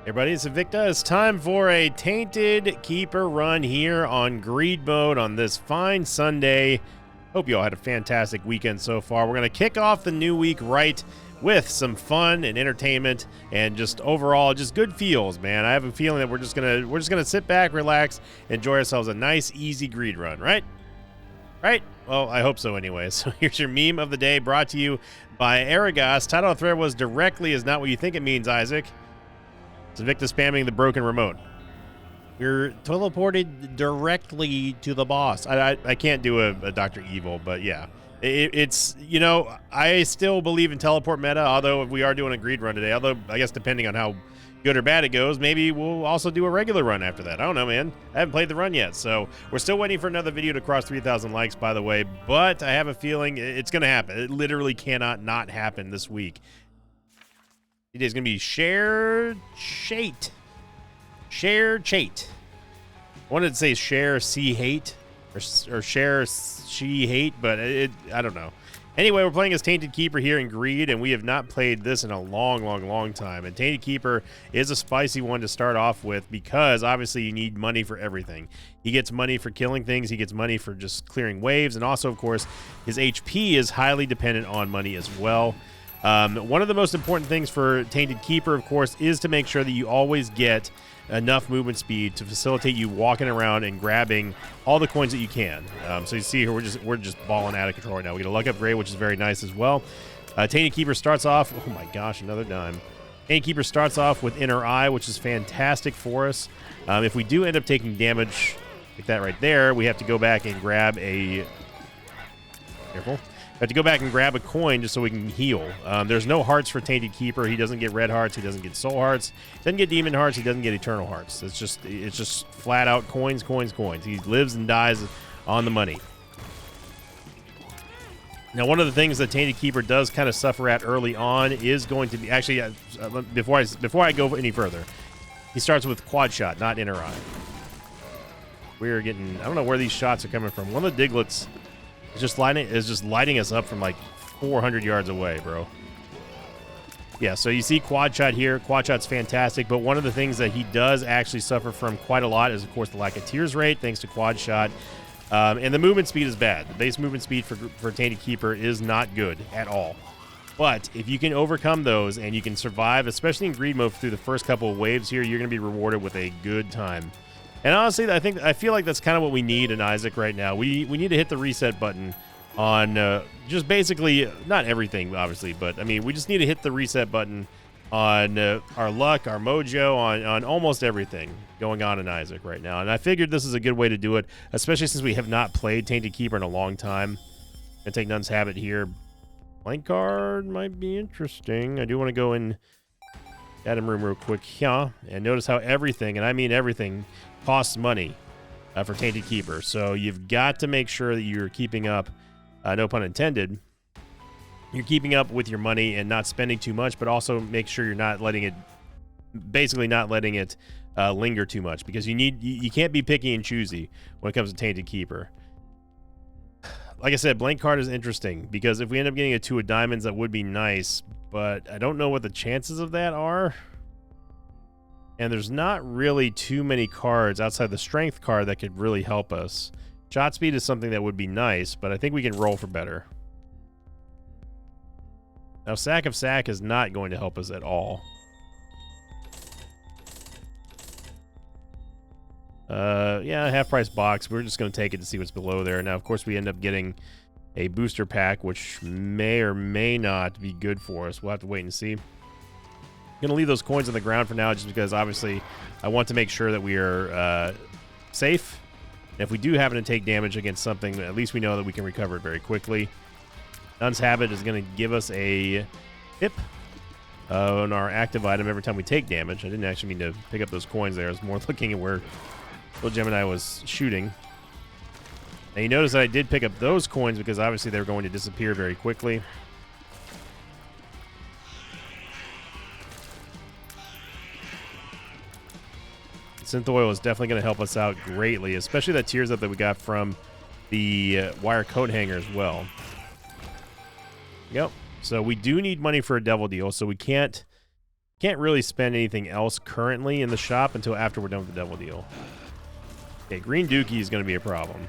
Everybody, it's Invicta. It's time for a Tainted Keeper run here on Greed Mode on this fine Sunday. Hope you all had a fantastic weekend so far. We're going to kick off the new week right with some fun and entertainment and just overall just good feels, man. I have a feeling that we're just gonna sit back, relax, enjoy ourselves a nice, easy greed run, right? Right? Well, I hope so anyway. So here's your meme of the day brought to you by Aragas. Title of the thread was "Directly is not what you think it means, Isaac." It's Invicta spamming the broken remote. You're teleported directly to the boss. I can't do a Dr. Evil, but yeah. It's, you know, I still believe in teleport meta, although we are doing a greed run today. Although, I guess depending on how good or bad it goes, maybe we'll also do a regular run after that. I don't know, man. I haven't played the run yet, so we're still waiting for another video to cross 3,000 likes, by the way, but I have a feeling it's going to happen. It literally cannot not happen this week. It is going to be Share Chate. Share Chate. I wanted to say Share See Hate or Share She Hate, but I don't know. Anyway, we're playing as Tainted Keeper here in Greed, and we have not played this in a long time. And Tainted Keeper is a spicy one to start off with because obviously you need money for everything. He gets money for killing things, he gets money for just clearing waves, and also, of course, his HP is highly dependent on money as well. One of the most important things for Tainted Keeper, of course, is to make sure that you always get enough movement speed to facilitate you walking around and grabbing all the coins that you can. So you see here, we're just balling out of control right now. We get a luck upgrade, which is very nice as well. Tainted Keeper starts off, oh my gosh, another dime. Tainted Keeper starts off with Inner Eye, which is fantastic for us. If we do end up taking damage like that right there, we have to go back and grab a... Careful. We have to go back and grab a coin just so we can heal. There's no hearts for Tainted Keeper. He doesn't get red hearts. He doesn't get soul hearts. He doesn't get demon hearts. He doesn't get eternal hearts. It's just flat out coins. He lives and dies on the money. Now, one of the things that Tainted Keeper does kind of suffer at early on is going to be actually before I go any further, he starts with quad shot, not Inner Eye. We're getting, I don't know where these shots are coming from. One of the Diglets is just lighting us up from like 400 yards away, bro. Yeah, so you see quad shot here. Quad shot's fantastic, but one of the things that he does actually suffer from quite a lot is, of course, the lack of tears rate, thanks to quad shot. And the movement speed is bad. The base movement speed for Tainted Keeper is not good at all. But if you can overcome those and you can survive, especially in Greed Mode through the first couple of waves here, you're going to be rewarded with a good time. And honestly, I feel like that's kind of what we need in Isaac right now. We need to hit the reset button on just basically, not everything, obviously, but I mean, we just need to hit the reset button on our luck, our mojo, on almost everything going on in Isaac right now. And I figured this is a good way to do it, especially since we have not played Tainted Keeper in a long time. Gonna take Nun's Habit here. Blank card might be interesting. I do want to go in Adam room real quick here and notice how everything, and I mean everything, costs money for Tainted Keeper. So you've got to make sure that you're keeping up, no pun intended, you're keeping up with your money and not spending too much, but also make sure you're not letting it, basically not letting it linger too much, because you can't be picky and choosy when it comes to Tainted Keeper. Like I said, blank card is interesting because if we end up getting a 2 of diamonds, that would be nice, but I don't know what the chances of that are. And there's not really too many cards outside the strength card that could really help us. Shot speed is something that would be nice, but I think we can roll for better. Now, Sack of Sack is not going to help us at all. Yeah, half price box. We're just going to take it to see what's below there. Now, of course, we end up getting a booster pack, which may or may not be good for us. We'll have to wait and see. I'm going to leave those coins on the ground for now just because, obviously, I want to make sure that we are safe. And if we do happen to take damage against something, at least we know that we can recover it very quickly. Nun's Habit is going to give us a hip on our active item every time we take damage. I didn't actually mean to pick up those coins there. I was more looking at where Little Gemini was shooting. And you notice that I did pick up those coins because, obviously, they were going to disappear very quickly. Synth Oil is definitely going to help us out greatly, especially that tears up that we got from the wire coat hanger as well. Yep. So we do need money for a devil deal, so we can't Can't really spend anything else currently in the shop until after we're done with the Devil Deal. Okay, Green Dookie is going to be a problem.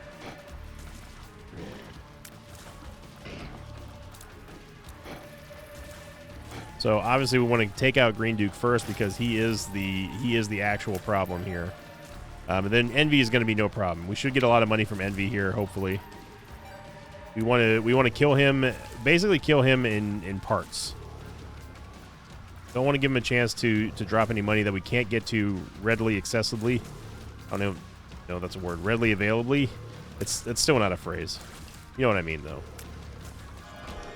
So obviously we want to take out Green Duke first because he is the actual problem here. And then Envy is going to be no problem. We should get a lot of money from Envy here, hopefully. We want to kill him, basically kill him in parts. Don't want to give him a chance to drop any money that we can't get to readily accessibly. I don't know that's a word. Readily availably. It's still not a phrase. You know what I mean, though.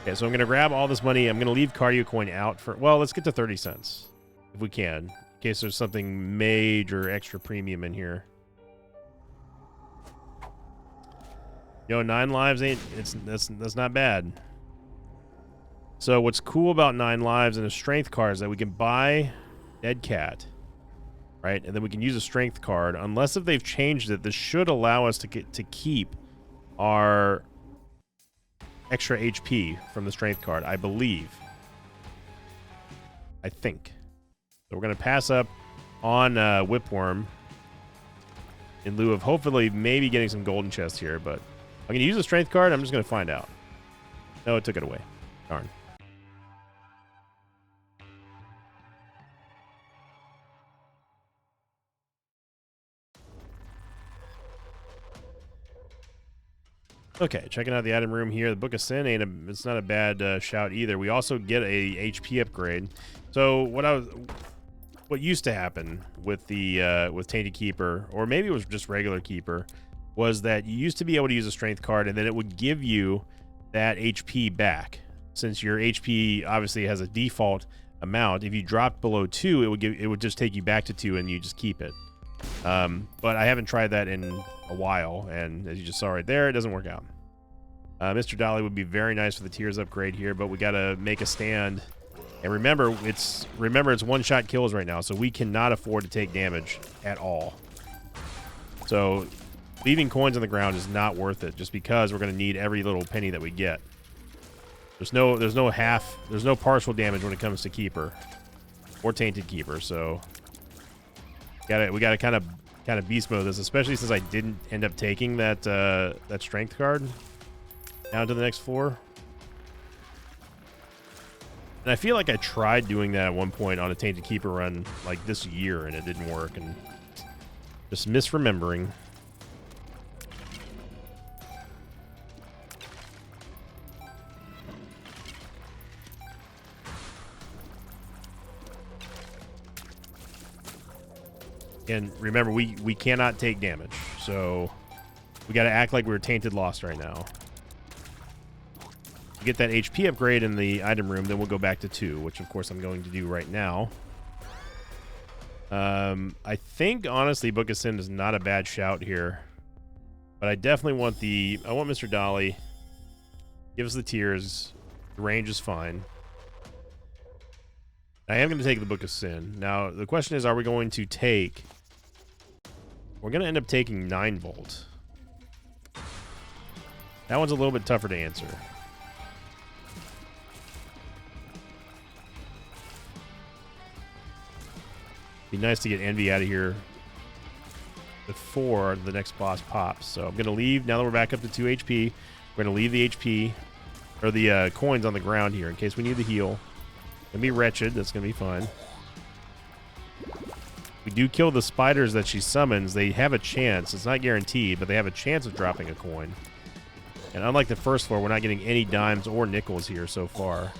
Okay, so I'm going to grab all this money. I'm going to leave Cardio Coin out for... Well, let's get to 30 cents, if we can, in case there's something major extra premium in here. Yo, 9 lives ain't... That's not bad. So what's cool about 9 lives and a strength card is that we can buy Dead Cat, right? And then we can use a strength card. Unless if they've changed it, this should allow us to keep our... extra HP from the strength card, I believe. I think. So we're going to pass up on Whipworm in lieu of hopefully maybe getting some golden chests here, but I'm going to use the strength card. I'm just going to find out. No, it took it away. Darn. Okay, checking out the item room here. The Book of Sin it's not a bad shout either. We also get a HP upgrade. So what used to happen with the with Tainted Keeper, or maybe it was just regular Keeper, was that you used to be able to use a strength card and then it would give you that HP back. Since your HP obviously has a default amount, if you dropped below 2, it would just take you back to 2 and you just keep it. But I haven't tried that in a while, and as you just saw right there, it doesn't work out. Mr. Dolly would be very nice for the tiers upgrade here, but we gotta make a stand. And remember it's one-shot kills right now, so we cannot afford to take damage at all. So leaving coins on the ground is not worth it, just because we're gonna need every little penny that we get. There's no partial damage when it comes to Keeper or Tainted Keeper, so we gotta kind of beast mode this, especially since I didn't end up taking that strength card down to the next floor. And I feel like I tried doing that at one point on a Tainted Keeper run like this year, and it didn't work, and just misremembering. And remember, we cannot take damage, so we got to act like we're Tainted Lost right now. Get that HP upgrade in the item room, then we'll go back to 2, which of course I'm going to do right now. I think honestly Book of Sin is not a bad shout here, but I definitely want Mr. Dolly. Give us the tiers. The range is fine. I am going to take the Book of Sin. Now the question is, are we going to take... We're going to end up taking 9 Volt. That one's a little bit tougher to answer. Be nice to get Envy out of here before the next boss pops. So I'm going to leave, now that we're back up to 2 HP, we're going to leave the HP, or the coins on the ground here in case we need the heal. Gonna be Wretched, that's going to be fine. We do kill the spiders that she summons. They have a chance, it's not guaranteed, but they have a chance of dropping a coin. And unlike the first floor, we're not getting any dimes or nickels here so far.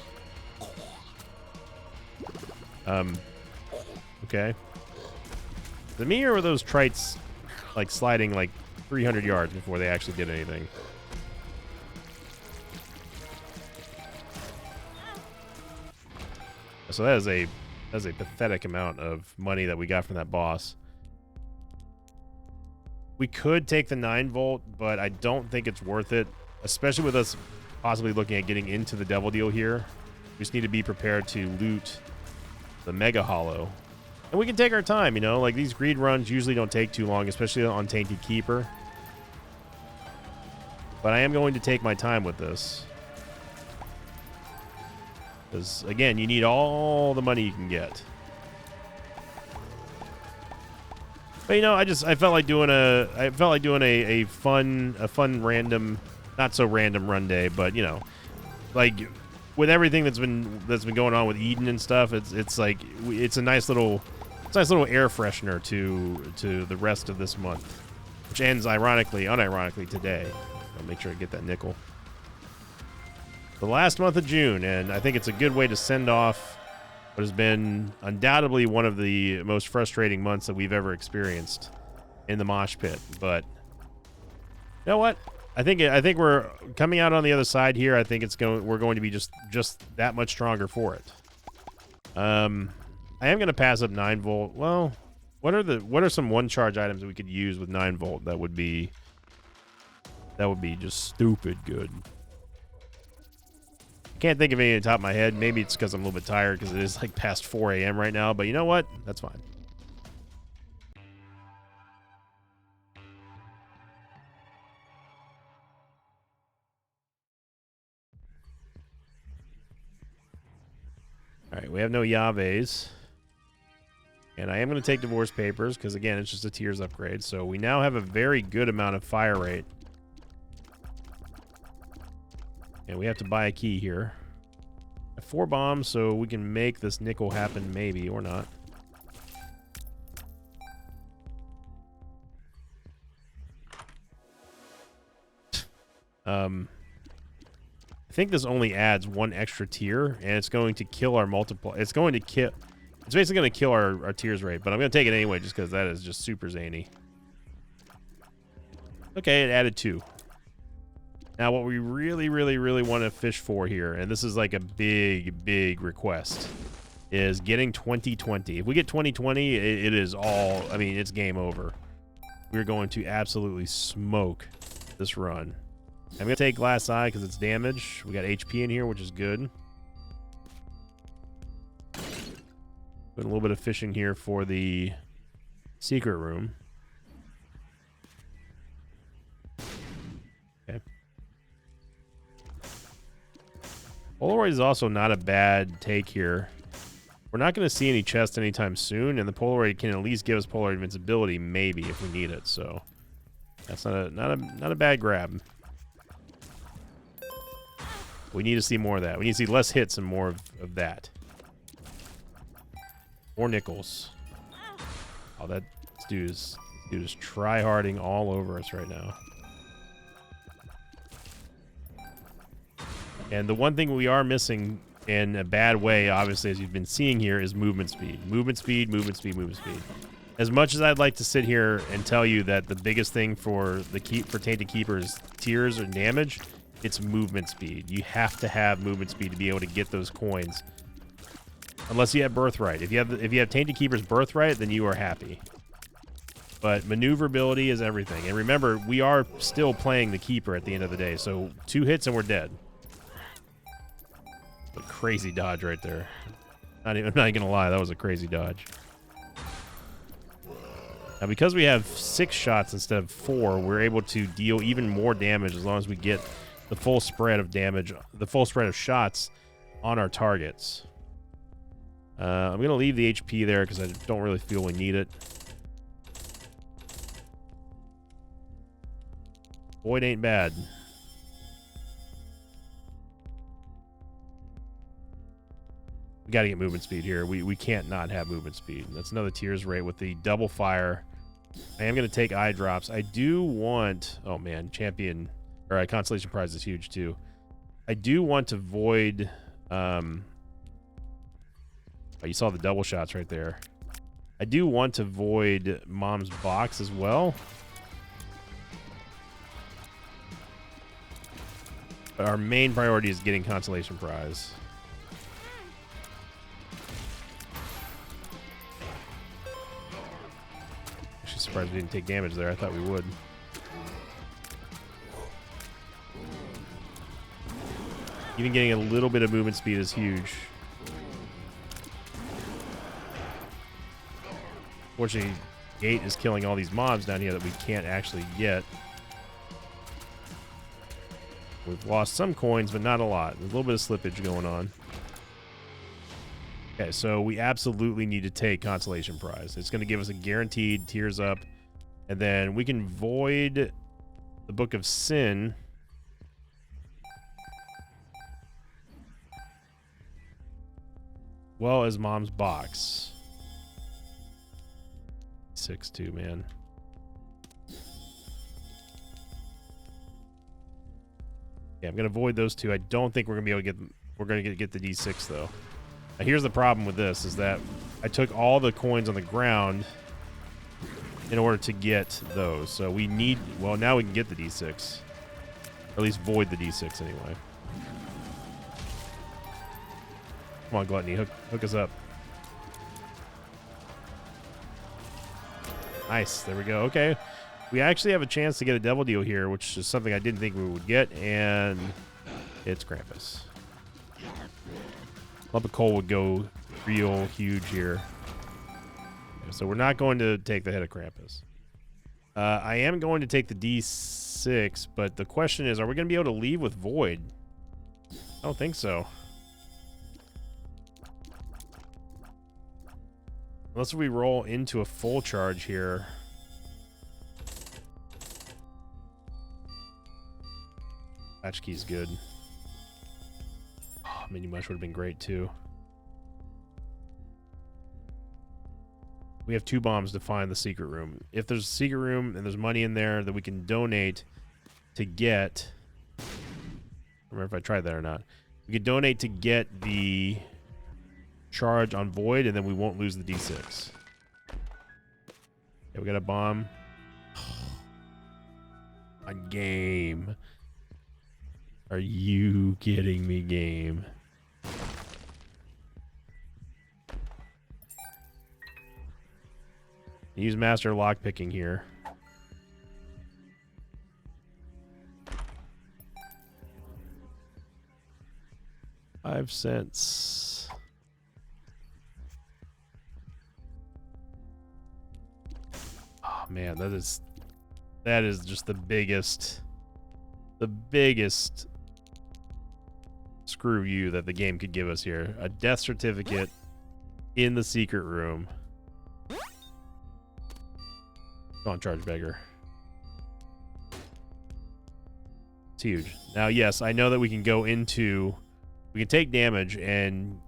Okay. Is it me, or were those trites like sliding like 300 yards before they actually did anything? So that is a pathetic amount of money that we got from that boss. We could take the 9 Volt, but I don't think it's worth it, especially with us possibly looking at getting into the Devil Deal here. We just need to be prepared to loot the Mega Hollow. And we can take our time, you know, like these greed runs usually don't take too long, especially on Tainted Keeper. But I am going to take my time with this. Because, again, you need all the money you can get. But you know, I felt like doing a fun random, not so random run day, but you know, like with everything that's been going on with Eden and stuff, it's like it's a nice little air freshener to the rest of this month, which ends unironically today. I'll make sure I get that nickel. The last month of June, and I think it's a good way to send off what has been undoubtedly one of the most frustrating months that we've ever experienced in the mosh pit. But you know what? I think we're coming out on the other side here. I think we're going to be just that much stronger for it. I am going to pass up 9 volt. Well, what are some one charge items that we could use with 9 volt that would be just stupid good? Can't think of any on the top of my head. Maybe it's because I'm a little bit tired because it is like past 4 a.m. right now. But you know what? That's fine. All right, we have no Yaves. And I am going to take Divorce Papers because, again, it's just a tiers upgrade. So we now have a very good amount of fire rate. And we have to buy a key here. 4 bombs, so we can make this nickel happen, maybe, or not. I think this only adds 1 extra tier, and it's going to kill our multiple. It's basically going to kill our tiers rate, but I'm going to take it anyway just because that is just super zany. Okay, it added 2. Now, what we really, really, really want to fish for here, and this is like a big, big request, is getting 2020. If we get 2020, it is all, I mean, it's game over. We're going to absolutely smoke this run. I'm going to take Glass Eye because it's damage. We got HP in here, which is good. Doing a little bit of fishing here for the secret room. Okay. Polaroid is also not a bad take here. We're not going to see any chests anytime soon, and the Polaroid can at least give us Polaroid invincibility, maybe, if we need it. So that's not a bad grab. We need to see more of that. We need to see less hits and more of that. More nickels. Oh, this dude is try-harding all over us right now. And the one thing we are missing in a bad way, obviously, as you've been seeing here, is movement speed. Movement speed, movement speed, movement speed. As much as I'd like to sit here and tell you that the biggest thing for Tainted Keeper's tiers or damage, it's movement speed. You have to have movement speed to be able to get those coins. Unless you have Birthright. If you have Tainted Keeper's Birthright, then you are happy. But maneuverability is everything. And remember, we are still playing the Keeper at the end of the day. So 2 hits and we're dead. A crazy dodge right there. I'm not even gonna lie, that was a crazy dodge. Now, because we have 6 shots instead of 4, we're able to deal even more damage as long as we get the full spread of damage, the full spread of shots on our targets. I'm gonna leave the HP there because I don't really feel we need it. Void ain't bad. We got to get movement speed here. We can't not have movement speed. That's another tiers rate with the double fire. I am going to take eye drops. I do want... Oh, man. Champion... Or Constellation Prize is huge, too. I do want to void... Oh, you saw the double shots right there. I do want to void Mom's Box as well. But our main priority is getting Constellation Prize. Actually surprised we didn't take damage there. I thought we would. Even getting a little bit of movement speed is huge. Fortunately, Gate is killing all these mobs down here that we can't actually get. We've lost some coins, but not a lot. There's a little bit of slippage going on. Okay, so we absolutely need to take Consolation Prize. It's going to give us a guaranteed Tears Up. And then we can void the Book of Sin. Well as Mom's Box. 6-2, man. Yeah, I'm going to void those two. I don't think we're going to be able to get... We're going to get the D6, though. Now, here's the problem with this, is that I took all the coins on the ground in order to get those. So we need... Well, now we can get the D6. Or at least void the D6 anyway. Come on, Gluttony. Hook us up. Nice. There we go. Okay. We actually have a chance to get a Devil Deal here, which is something I didn't think we would get, and it's Krampus. Lump of coal would go real huge here. So we're not going to take the head of Krampus. I am going to take the D6, but the question is, are we going to be able to leave with Void? I don't think so. Unless we roll into a full charge here. Latchkey's good. Oh, Mini Mush would have been great too. We have 2 bombs to find the secret room. If there's a secret room and there's money in there that we can donate to get... I don't remember if I tried that or not. We could donate to get the charge on Void, and then we won't lose the D6. Okay, we got a bomb. A game. Are you kidding me, game? Use master lockpicking here. $0.05. Oh man, that is just the biggest screw you that the game could give us here. A death certificate in the secret room. Go on, Charge Beggar. It's huge. Now, yes, I know that we can go into... We can take damage and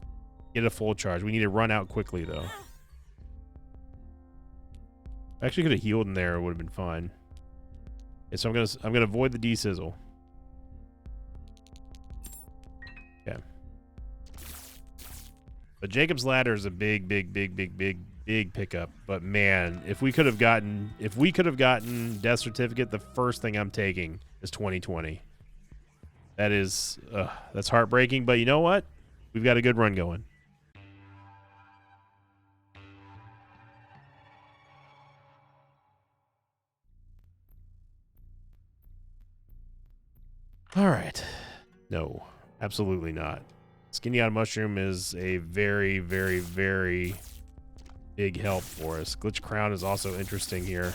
get a full charge. We need to run out quickly, though. I actually could have healed in there. It would have been fine. Okay, so I'm gonna void the D-Sizzle. Okay. But Jacob's Ladder is a big pickup. But man, if we could have gotten Death Certificate, the first thing I'm taking is 2020. That is that's heartbreaking, but you know what? We've got a good run going. All right. No, absolutely not. Skinny on Mushroom is a very big help for us. Glitch Crown is also interesting here.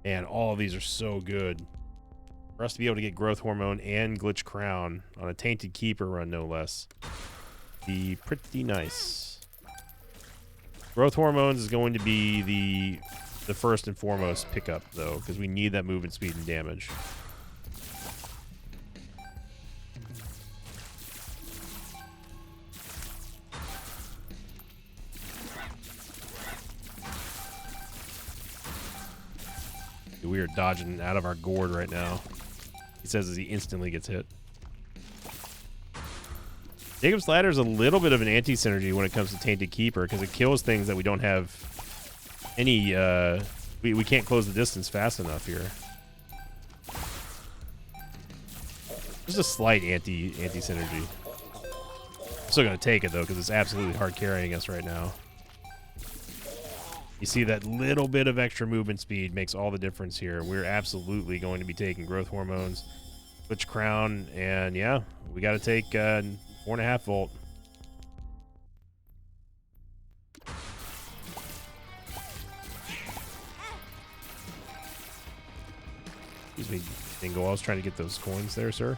And all of these are so good. For us to be able to get Growth Hormone and Glitch Crown on a Tainted Keeper run, no less, be pretty nice. Growth Hormones is going to be the first and foremost pickup, though, because we need that movement speed and damage. We are dodging out of our gourd right now. He says as he instantly gets hit. Jacob's Ladder is a little bit of an anti-synergy when it comes to Tainted Keeper, because it kills things that we don't have any... we can't close the distance fast enough here. Just a slight anti-synergy. I'm still going to take it, though, because it's absolutely hard carrying us right now. You see that little bit of extra movement speed makes all the difference here. We're absolutely going to be taking Growth Hormones, Glitch Crown, and yeah, we got to take 4.5 volt. Excuse me, Dingle. I was trying to get those coins there, sir.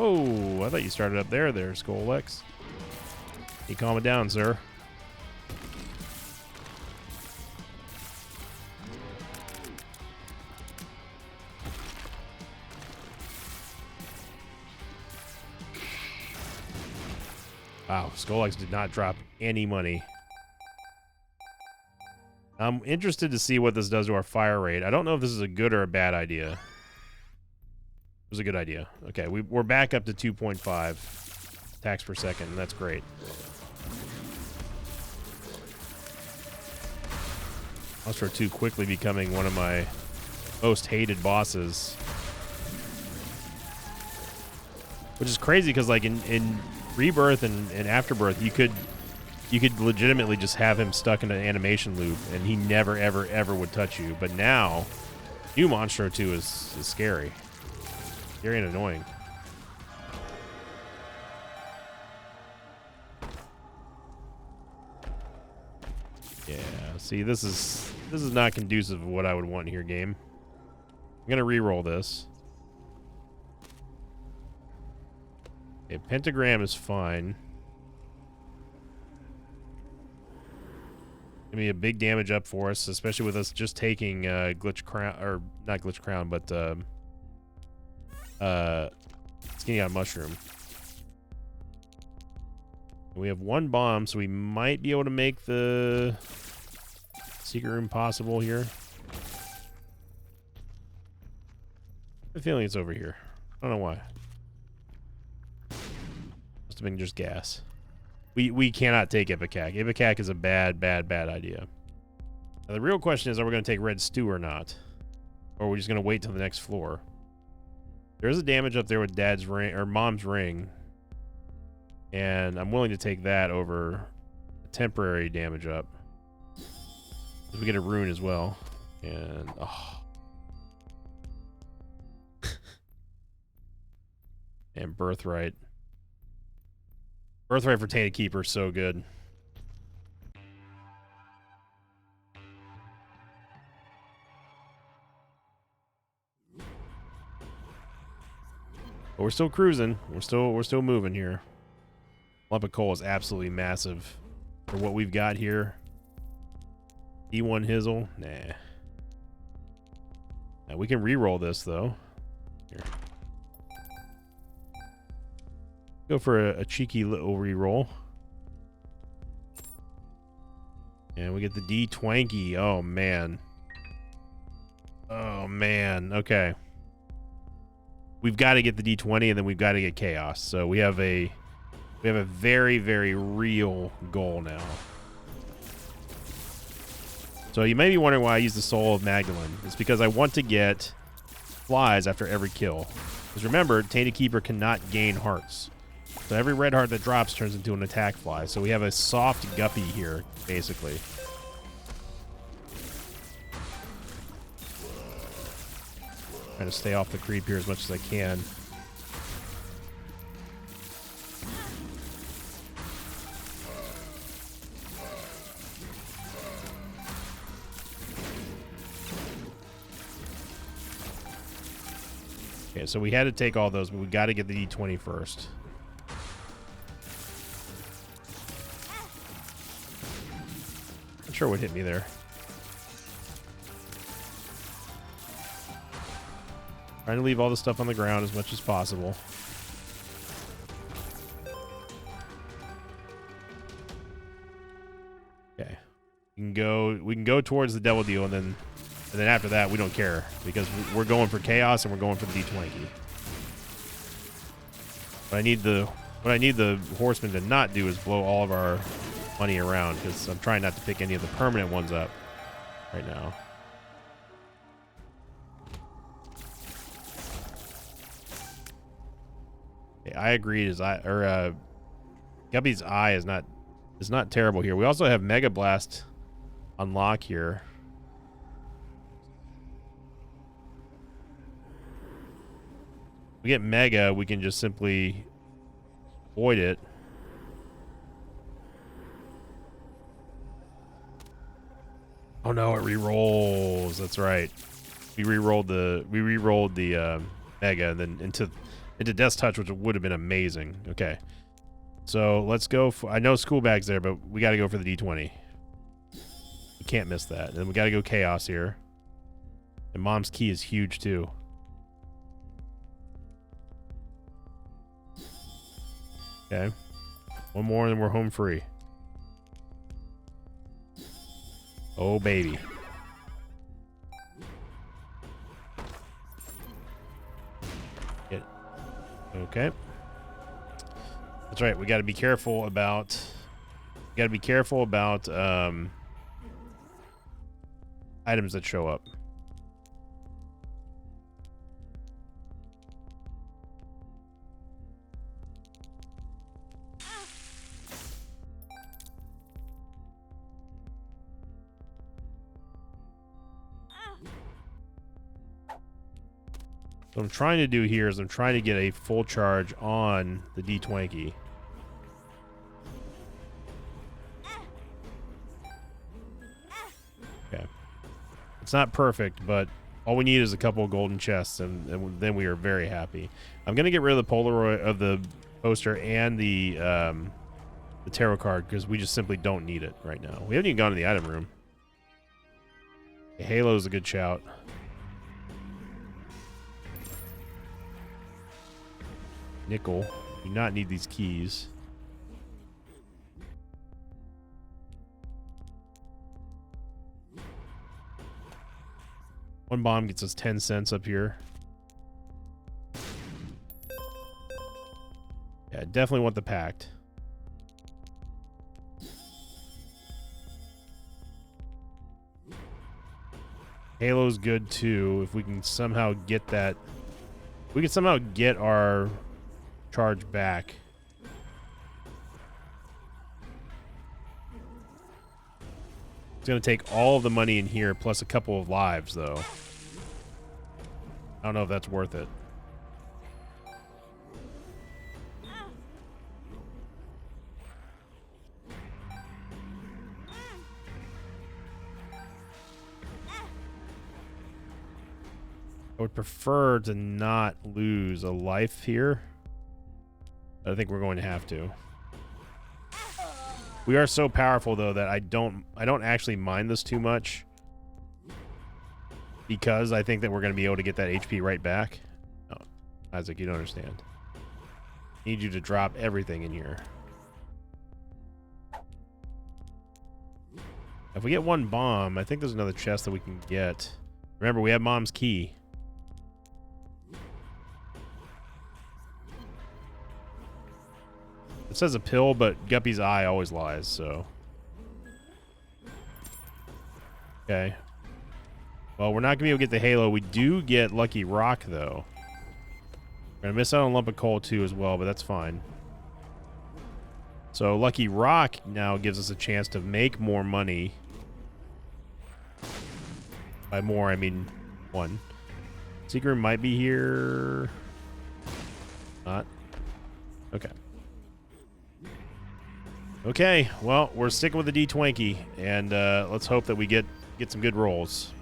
Whoa, I thought you started up there, Skolex. You calm it down, sir. Wow, Skolex did not drop any money. I'm interested to see what this does to our fire rate. I don't know if this is a good or a bad idea. It was a good idea. Okay, we're back up to 2.5 attacks per second, and that's great. Monstro 2 quickly becoming one of my most hated bosses. Which is crazy because, like, in Rebirth and Afterbirth, you could legitimately just have him stuck in an animation loop, and he never, ever, ever would touch you. But now, new Monstro 2 is scary. Scary and annoying. Yeah, see, this is not conducive of what I would want here, game. I'm gonna re-roll this. Okay, Pentagram is fine. Gonna be a big damage up for us, especially with us just taking Glitch Crown, or not Glitch Crown, but Skinny on Mushroom. We have one bomb, so we might be able to make the secret room possible here. I have a feeling it's over here. I don't know why. Must have been just gas. We cannot take Ipecac. Ipecac is a bad idea. Now, the real question is, are we going to take Red Stew or not? Or are we just going to wait till the next floor? There is a damage up there with Dad's ring, or Mom's ring. And I'm willing to take that over a temporary damage up. We get a rune as well. And, oh. And Birthright. Birthright for Tainted Keeper is so good. But we're still cruising. We're still moving here. Lump of coal is absolutely massive for what we've got here. E1 Hizzle, nah. Now we can re-roll this though. Here. Go for a cheeky little re-roll. And we get the D-Twanky. Oh, man. Oh, man. Okay. We've got to get the D20, and then we've got to get Chaos. So we have a very, very real goal now. So you may be wondering why I use the Soul of Magdalene. It's because I want to get flies after every kill. Because remember, Tainted Keeper cannot gain hearts. So every red heart that drops turns into an attack fly. So we have a soft guppy here, basically. Trying to stay off the creep here as much as I can. Okay, so we had to take all those, but we got to get the D20 first. Not sure what hit me there. Trying to leave all the stuff on the ground as much as possible. Okay. We can go towards the Devil Deal, and then after that we don't care because we're going for Chaos and we're going for the D20. What I need the Horseman to not do is blow all of our money around, because I'm trying not to pick any of the permanent ones up right now. Okay, I agreed. Guppy's Eye is not terrible here. We also have Mega Blast on lock here. We get Mega, we can just simply void it. Oh no, it re-rolls. That's right. We re-rolled the Mega, and then into Death's Touch, which would have been amazing. Okay. So let's go for... I know School Bag's there, but we got to go for the D20. We can't miss that. And then we got to go Chaos here. And Mom's Key is huge, too. Okay. One more and then we're home free. Oh, baby. Okay. That's right. We got to be careful about... items that show up. What I'm trying to do here is I'm trying to get a full charge on the D20. Okay. It's not perfect, but all we need is a couple of golden chests, and then we are very happy. I'm going to get rid of the Polaroid of the poster and the tarot card because we just simply don't need it right now. We haven't even gone to the item room. Okay, Halo is a good shout. Nickel. Do not need these keys. One bomb gets us 10 cents up here. Yeah, definitely want the pact. Halo's good too. If we can somehow get that, we can somehow get our charge back. It's going to take all of the money in here plus a couple of lives, though. I don't know if that's worth it. I would prefer to not lose a life here. I think we're going to have to. We are so powerful though that I don't actually mind this too much because I think that we're going to be able to get that HP right back. Oh, Isaac, you don't understand. I need you to drop everything in here. If we get one bomb, I think there's another chest that we can get. Remember, we have Mom's Key. It says a pill, but Guppy's eye always lies, so. Okay. Well, we're not going to be able to get the Halo. We do get Lucky Rock, though. We're going to miss out on Lump of Coal, too, as well, but that's fine. So, Lucky Rock now gives us a chance to make more money. By more, I mean one. Secret room might be here. Not. Okay. Okay, well, we're sticking with the D20, and let's hope that we get some good rolls.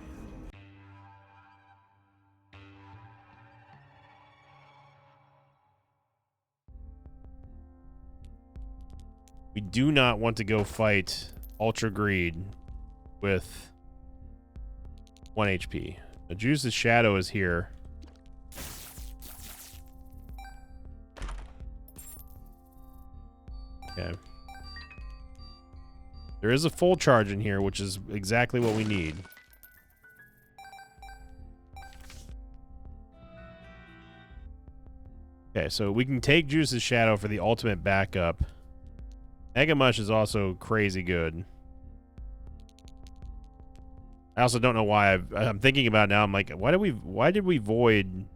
We do not want to go fight Ultra Greed with 1 HP. Now, Juice's Shadow is here. Okay. There is a full charge in here, which is exactly what we need. Okay, so we can take Juice's Shadow for the ultimate backup. Mega Mush is also crazy good. I also don't know why I'm thinking about it now. I'm like, why did we void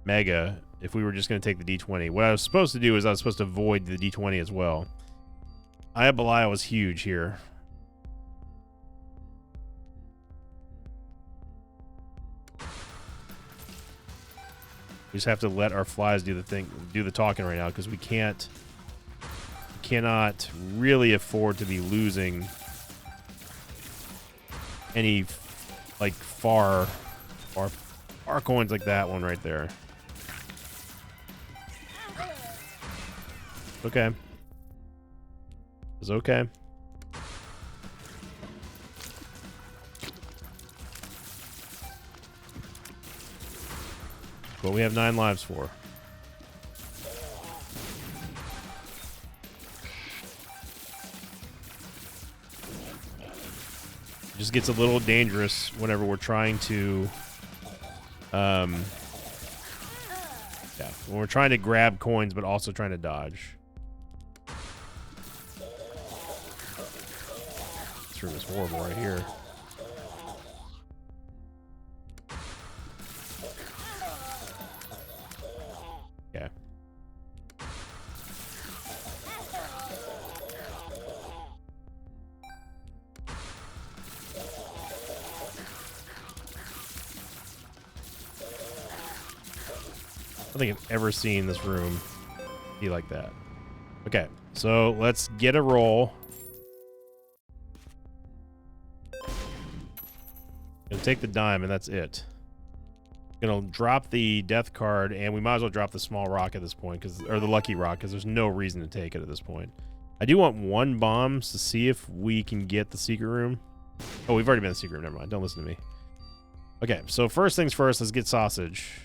Mega if we were just going to take the D20? What I was supposed to do is I was supposed to void the D20 as well. Aya Belial was huge here. We just have to let our flies do the talking right now because we cannot really afford to be losing any like far coins like that one right there. Okay. It's okay. What we have 9 lives for. It just gets a little dangerous whenever we're trying to yeah, when we're trying to grab coins but also trying to dodge. This room is horrible right here. Okay. I don't think I've ever seen this room be like that. Okay, so let's get a roll. Gonna take the dime, and that's it. Gonna drop the death card, and we might as well drop the small rock at this point, or the lucky rock, because there's no reason to take it at this point. I do want 1 bombs to see if we can get the secret room. Oh, we've already been in the secret room. Never mind. Don't listen to me. Okay, so first things first, let's get sausage.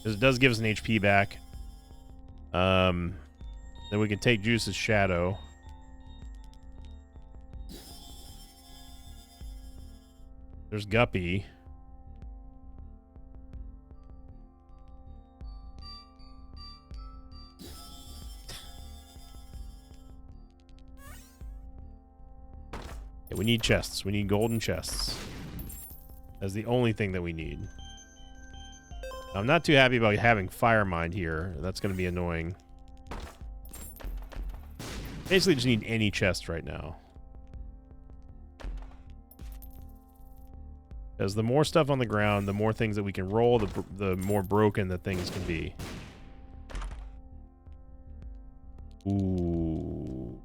It does give us an HP back. Then we can take Juice's shadow. There's Guppy. Yeah, we need chests. We need golden chests. That's the only thing that we need. I'm not too happy about having Fire Mind here. That's going to be annoying. Basically just need any chest right now. Because the more stuff on the ground, the more things that we can roll, the more broken the things can be. Ooh.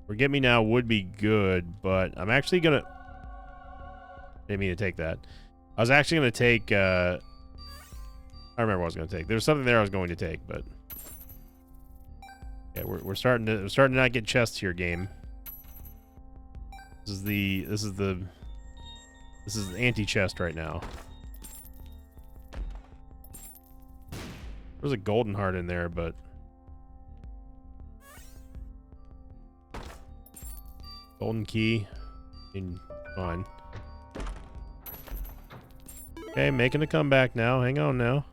Forget Me Now would be good, but I'm actually going to... Didn't mean to take that. I was actually going to take... I remember what I was going to take. There was something there I was going to take, but... Yeah, we're starting to not get chests here, game. This is the anti-chest right now. There's a golden heart in there, but golden key. Fine. Okay, making a comeback now. Hang on now.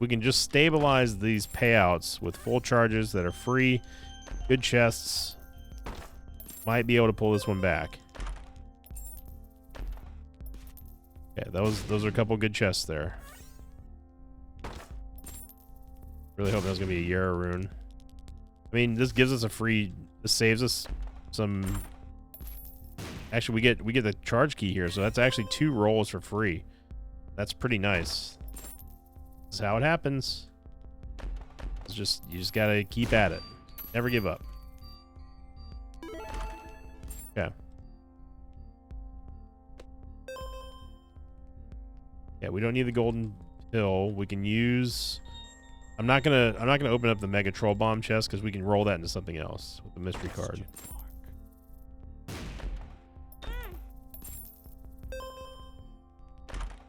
We can just stabilize these payouts with full charges that are free. Good chests. Might be able to pull this one back. Okay, those are a couple good chests there. Really hope there's gonna be a Yara rune. I mean, this gives us a free. This saves us some. Actually, we get the charge key here, so that's actually 2 rolls for free. That's pretty nice. That's how it happens. It's just you just gotta keep at it. Never give up. Okay. Yeah, we don't need the golden pill. We can use. I'm not gonna open up the Mega Troll Bomb chest because we can roll that into something else with the mystery card.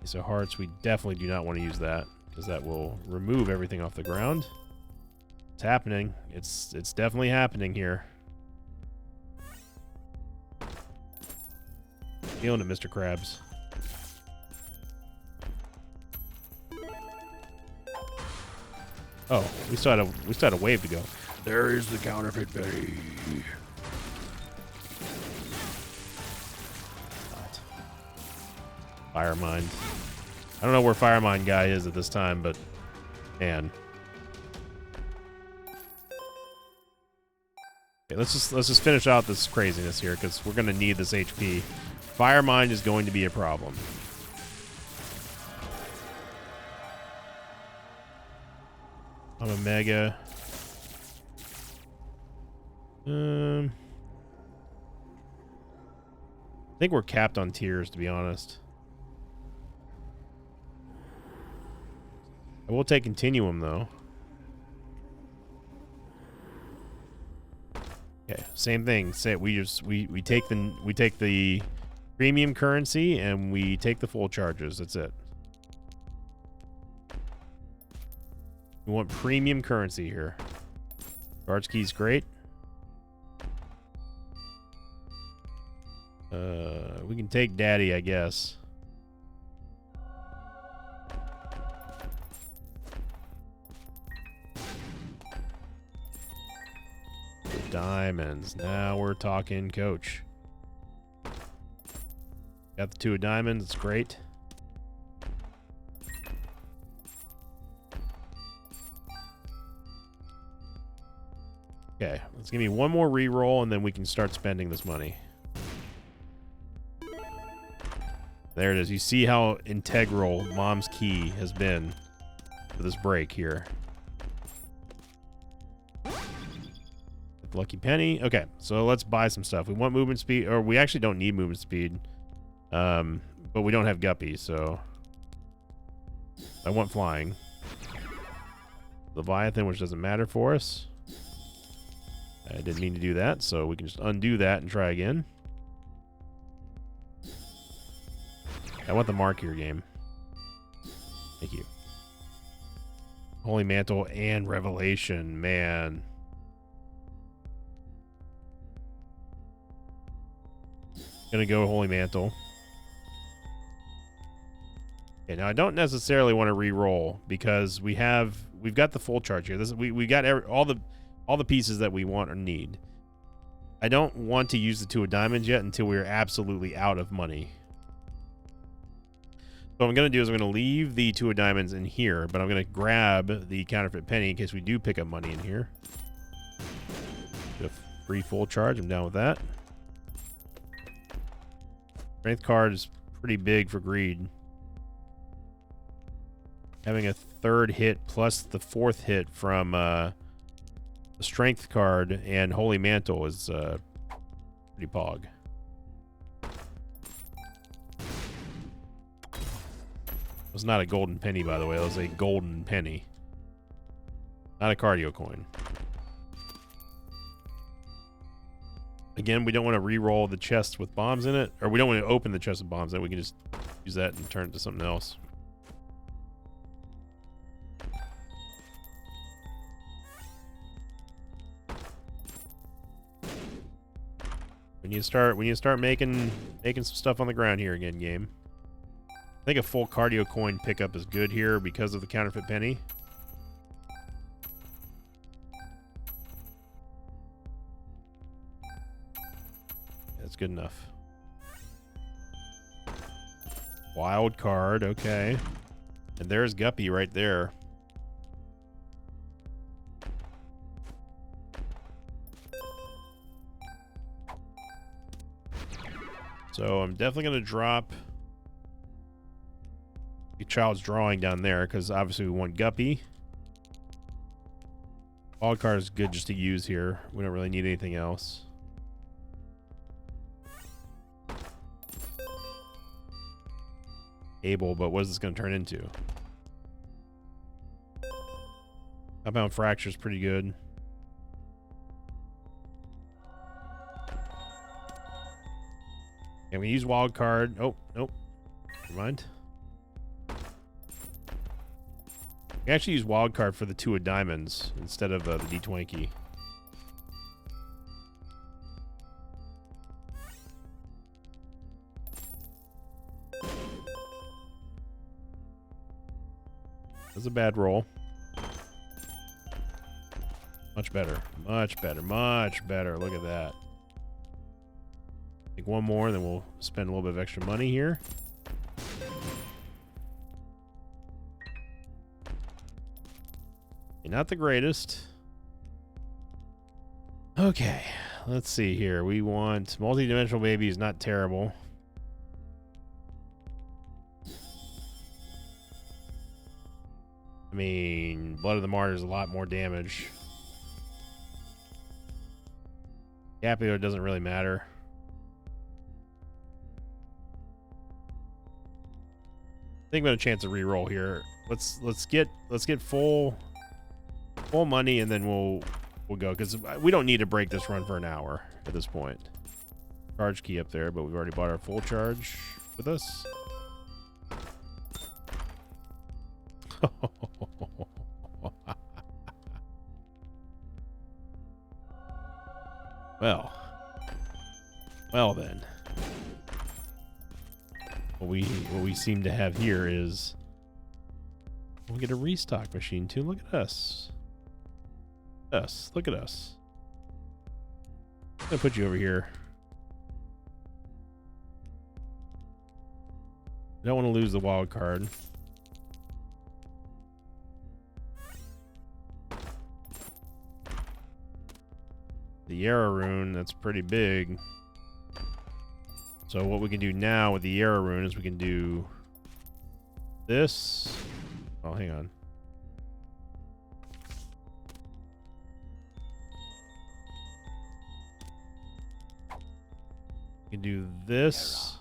So hearts, we definitely do not want to use that because that will remove everything off the ground. It's happening. It's definitely happening here. Feeling it, Mr. Krabs. Oh, we still had a wave to go. There is the counterfeit Betty. Fire Mind. I don't know where Fire Mind guy is at this time, but man. Okay, let's just finish out this craziness here because we're gonna need this HP. Fire Mind is going to be a problem. I'm a mega. I think we're capped on tiers, to be honest. I will take Continuum, though. Okay, same thing. Say we take the premium currency and we take the full charges. That's it. We want premium currency here. Charge key's great. We can take Daddy, I guess. The diamonds. Now we're talking, coach. Got the 2 of diamonds. It's great. Okay, let's give me one more reroll and then we can start spending this money. There it is. You see how integral Mom's key has been for this break here. Lucky penny. Okay, so let's buy some stuff. We want movement speed, or we actually don't need movement speed. But we don't have Guppy, so I want flying. Leviathan, which doesn't matter for us. I didn't mean to do that, so we can just undo that and try again. I want the mark here game. Thank you. Holy Mantle and Revelation, man. Gonna go Holy Mantle. Okay, now I don't necessarily want to re-roll because we've got the full charge here. We got all the pieces that we want or need. I don't want to use the 2 of diamonds yet until we're absolutely out of money. So what I'm going to do is I'm going to leave the 2 of diamonds in here, but I'm going to grab the counterfeit penny in case we do pick up money in here. Get a free full charge. I'm down with that. Strength card is pretty big for greed. Having a 3rd hit plus the 4th hit from the strength card and Holy Mantle is pretty pog. It was not a golden penny, by the way. It was a golden penny. Not a cardio coin. Again, we don't want to re-roll the chest with bombs in it. Or we don't want to open the chest with bombs in it. We can just use that and turn it to something else. We need to start making some stuff on the ground here again, game. I think a full cardio coin pickup is good here because of the counterfeit penny. That's good enough. Wild card, okay. And there's Guppy right there. So I'm definitely going to drop the Child's Drawing down there because obviously we want Guppy. Wild card is good just to use here. We don't really need anything else. Able, but what is this going to turn into? Compound Fracture is pretty good. Can we use wild card? Oh, nope. Never mind. We actually use wild card for the 2 of diamonds instead of the D20 key. That's a bad roll. Much better. Much better. Much better. Look at that. Take one more, then we'll spend a little bit of extra money here. Okay, not the greatest. Okay, let's see here. We want multi-dimensional baby is not terrible. I mean, Blood of the Martyr is a lot more damage. Capio doesn't really matter. I think we have a chance to reroll here. let's get full money, and then we'll go, because we don't need to break this run for an hour at this point. Charge key up there, but we've already bought our full charge with us. Well then. What we seem to have here is we get a restock machine too. Look at us. Look at us. I'm gonna put you over here. I don't want to lose the wild card. The Yarrow rune, that's pretty big. So what we can do now with the Yarrow rune is we can do this. Oh, hang on. We can do this.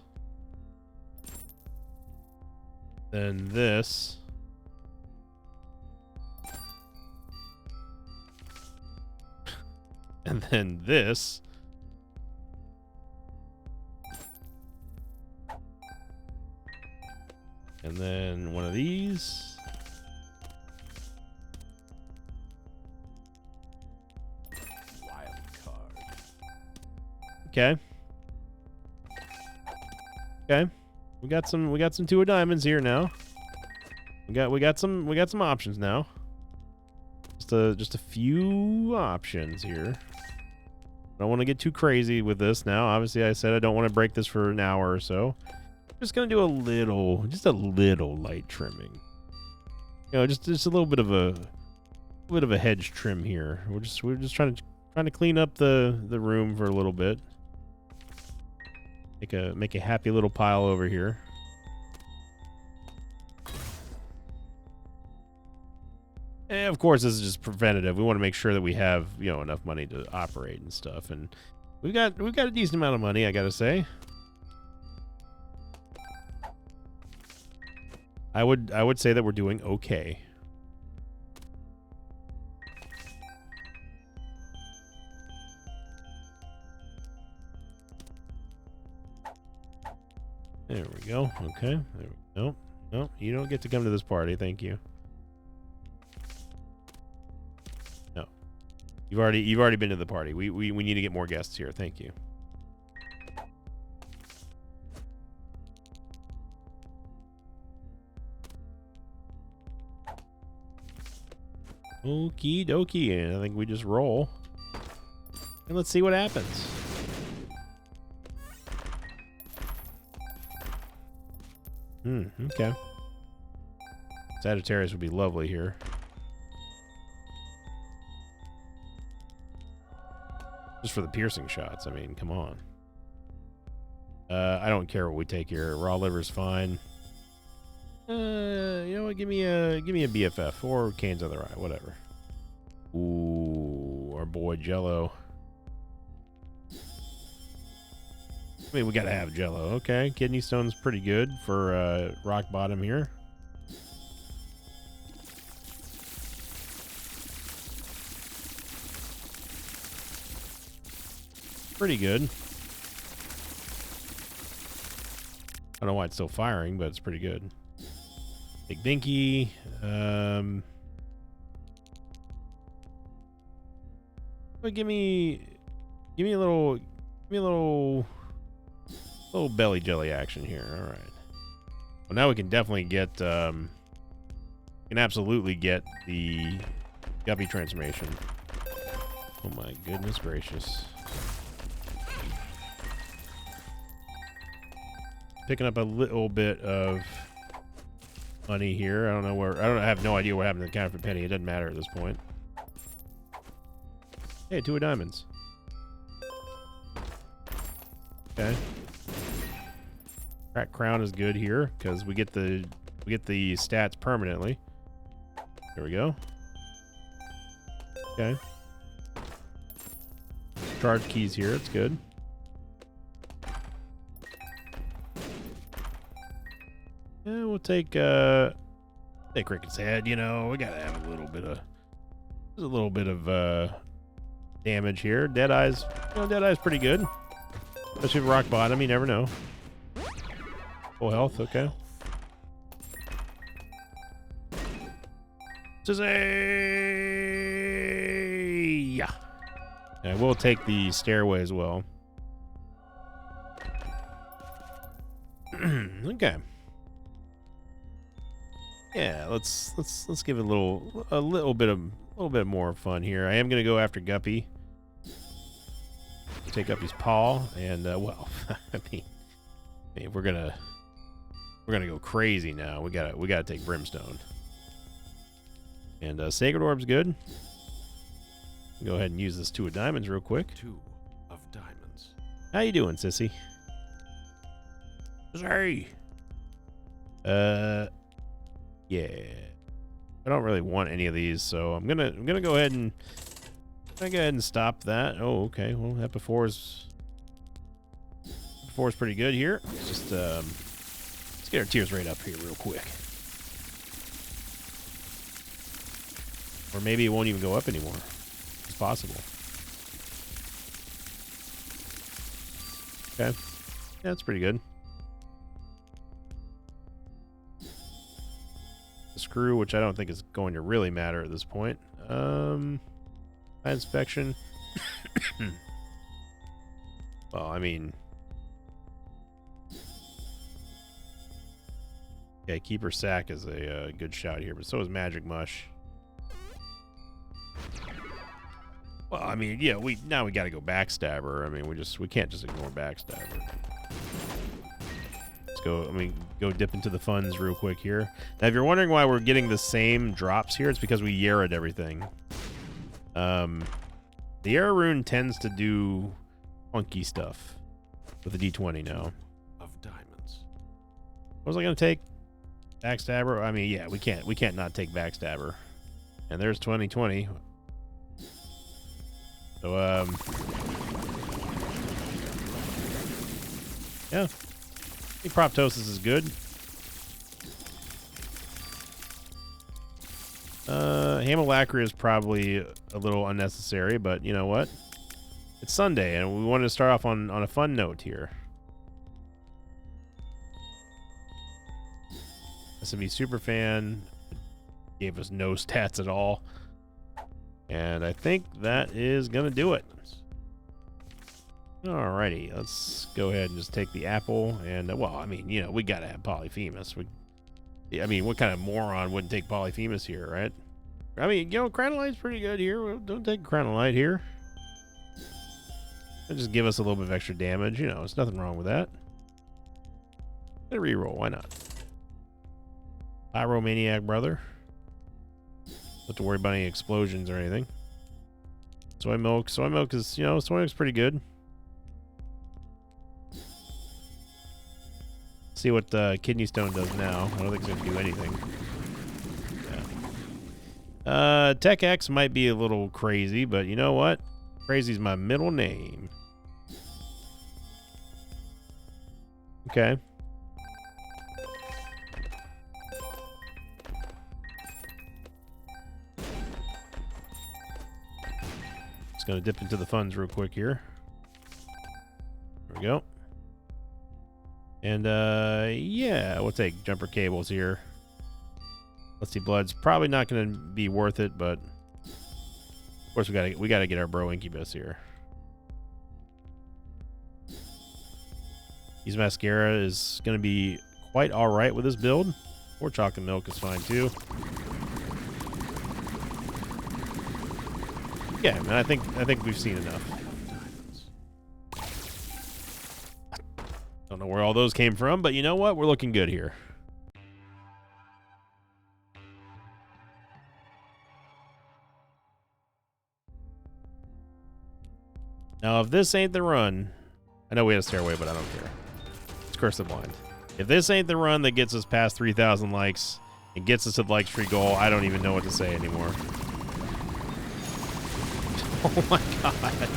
Then this. And then this. And then one of these. Wild card. Okay. Okay. We got some two of diamonds here now. We got some options now. Just a few options here. I don't want to get too crazy with this now. Obviously, I said I don't want to break this for an hour or so. Just gonna do just a little light trimming. You know, just a little bit of a hedge trim here. We're just trying to clean up the room for a little bit. Make a happy little pile over here. And of course, this is just preventative. We want to make sure that we have, you know, enough money to operate and stuff. And we've got a decent amount of money, I gotta say. I would say that we're doing okay. There we go. Okay. There we go. No, you don't get to come to this party. Thank you. No. You've already been to the party. We need to get more guests here. Thank you. Okie dokie. And I think we just roll. And let's see what happens. Okay. Sagittarius would be lovely here. Just for the piercing shots. I mean, come on. I don't care what we take here. Raw liver's fine. You know what? Give me a BFF or Kane's other eye, whatever. Ooh, our boy Jello. I mean, we gotta have Jello. Okay, kidney stone's pretty good for rock bottom here. Pretty good. I don't know why it's still firing, but it's pretty good. Big Dinky. But give me a little belly jelly action here. All right. Well, now we can definitely get can absolutely get the Guppy transformation. Oh my goodness gracious. Picking up a little bit of money here. I have no idea what happened to the counterfeit penny. It doesn't matter at this point. Hey, 2 of diamonds. Okay. Crack crown is good here because we get the stats permanently. There we go. Okay. Charge keys here. It's good. Yeah, we'll take Say Cricket's head, you know, we gotta have a little bit of, there's a little bit of damage here. Deadeye's, you know, Deadeye's pretty good. Especially with rock bottom, you never know. Full health, okay. This is a... Yeah. I will take the stairway as well. Okay. Yeah, let's give it a little bit more fun here. I am gonna go after Guppy. Take Guppy's paw, and well, I mean, we're gonna go crazy now. We gotta take Brimstone. And Sacred Orb's good. Go ahead and use this 2 of diamonds real quick. 2 of diamonds. How you doing, sissy? Sorry. Yeah. I don't really want any of these, so I'm gonna go ahead and stop that. Oh, okay. Well, that before's pretty good here. Let's just let's get our tears rate up here real quick. Or maybe it won't even go up anymore. It's possible. Okay. Yeah, that's pretty good. The screw, which I don't think is going to really matter at this point. Inspection. Well, I mean... Yeah, Keeper Sack is a good shout here, but so is Magic Mush. Well, I mean, yeah, we got to go Backstabber. I mean, we can't just ignore Backstabber. Let's go. Go dip into the funds real quick here. Now, if you're wondering why we're getting the same drops here, it's because we Yarrowed everything. The Yarrow rune tends to do funky stuff with the D20 now. Of diamonds. What was I gonna take? Backstabber. I mean, yeah, we can't not take Backstabber. And there's 2020. So, yeah. I think Proptosis is good. Hamilacra is probably a little unnecessary, but you know what? It's Sunday, and we wanted to start off on a fun note here. SMB Superfan gave us no stats at all. And I think that is going to do it. Alrighty, let's go ahead and just take the apple. And, well, I mean, you know, we got to have Polyphemus. I mean, what kind of moron wouldn't take Polyphemus here, right? I mean, you know, Chronolite's pretty good here. Don't take Chronolite here. It'll just give us a little bit of extra damage. You know, there's nothing wrong with that. Get a reroll, why not? Pyromaniac, brother. Don't have to worry about any explosions or anything. Soy milk. Soy milk is, you know, soy milk's pretty good. See what Kidney Stone does now. I don't think it's going to do anything. Yeah. Tech X might be a little crazy, but you know what? Crazy's my middle name. Okay. Just gonna dip into the funds real quick here. There we go. And yeah, we'll take jumper cables here. Let's see, blood's probably not gonna be worth it, but of course we gotta get our bro Incubus here. His mascara is gonna be quite all right with this build. Or chocolate milk is fine too. Yeah, man, I think we've seen enough. Don't know where all those came from, but you know what? We're looking good here. Now, if this ain't the run, I know we had a stairway, but I don't care. It's Curse the Blind. If this ain't the run that gets us past 3,000 likes and gets us to the like streak goal, I don't even know what to say anymore. Oh my god.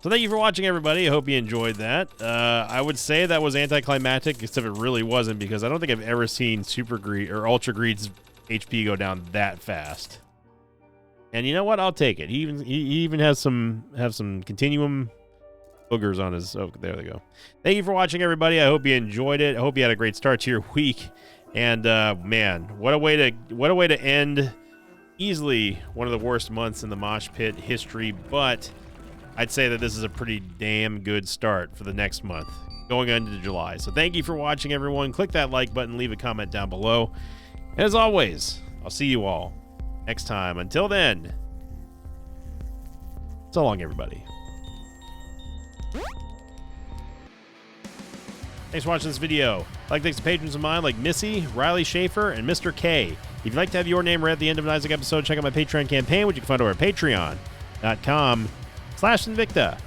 So thank you for watching, everybody. I hope you enjoyed that. I would say that was anticlimactic, except it really wasn't, because I don't think I've ever seen Super Greed or Ultra Greed's HP go down that fast. And you know what? I'll take it. He even has some continuum boogers on his. Oh, there they go. Thank you for watching, everybody. I hope you enjoyed it. I hope you had a great start to your week. And man, what a way to end easily one of the worst months in the Mosh Pit history. But I'd say that this is a pretty damn good start for the next month, going into July. So thank you for watching, everyone. Click that like button, leave a comment down below. And as always, I'll see you all next time. Until then, so long, everybody. Thanks for watching this video. I'd like to thank some patrons of mine like Missy, Riley Schaefer, and Mr. K. If you'd like to have your name read at the end of an Isaac episode, check out my Patreon campaign, which you can find over at patreon.com/Invicta.